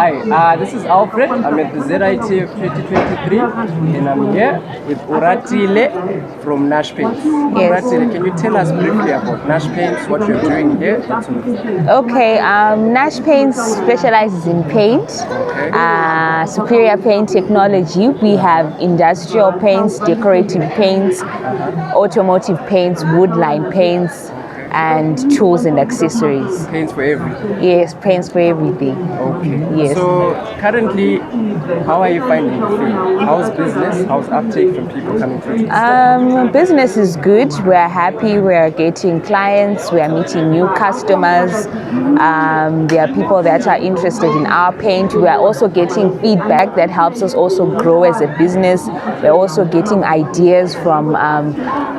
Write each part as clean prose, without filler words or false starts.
Hi, this is Alfred. I'm at the ZIT of 2023 and I'm here with Uratile from Nash Paints. Yes. Uratile, can you tell us briefly about Nash Paints, what you're doing here? Okay, Nash Paints specializes in paint, superior paint technology. We have industrial paints, decorative paints, automotive paints, wood line paints, and tools and accessories. Paints for everything? Yes, paints for everything. Okay. Yes. So currently, how are you finding the field? How's business? How's uptake from people coming through to the store? Business is good. We're happy. We're getting clients. We are meeting new customers. There are people that are interested in our paint. We are also getting feedback that helps us also grow as a business. We're also getting ideas from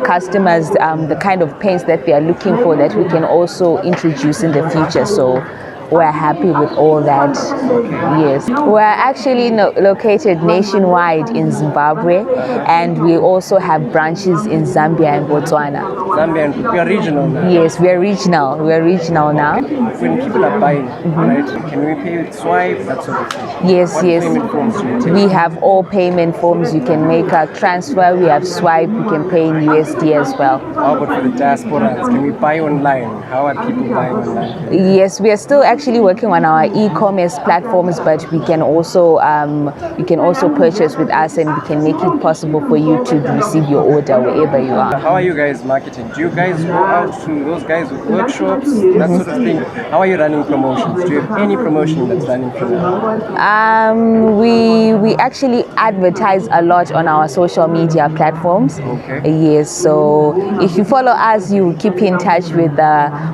customers, the kind of paints that they are looking for that we can also introduce in the future. So we're happy with all that. Yes, we're actually located nationwide in Zimbabwe, and we also have branches in Zambia and Botswana. Zambia, and we are regional now. Yes, we're regional. We're regional now. When people are buying, right, can we pay with swipe, that sort of thing? Yes, what payment forms do you take? We have all payment forms. You can make a transfer. We have swipe. You can pay in USD as well. How about for the diasporans? Can we buy online? How are people buying online? Yes, we are still actually working on our e-commerce platforms, but we can also purchase with us, and we can make it possible for you to receive your order wherever you are. How are you guys marketing? Do you guys go out to those guys with workshops, that sort of thing? How are you running promotions? Do you have any promotion that's running for now? We actually advertise a lot on our social media platforms. Okay. Yes, so if you follow us, you keep in touch with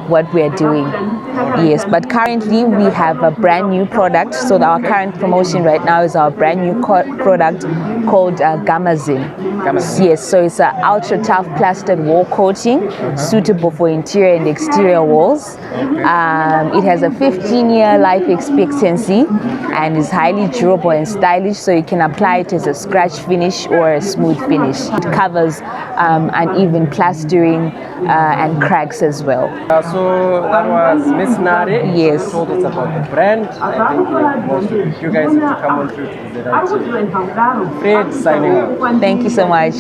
what we're doing. Yes, but currently we have a brand new product. So our current promotion right now is our brand new product called Gamazin. Yes, so it's an ultra tough plastered wall coating, suitable for interior and exterior walls. It has a 15-year life expectancy and is highly durable and stylish, so you can apply it as a scratch finish or a smooth finish. It covers uneven plastering and cracks as well. So that was Miss Nare. Yes. You told us about the brand. I think most of you guys have to come on through to the ZIT. Fred signing out. Thank you so much.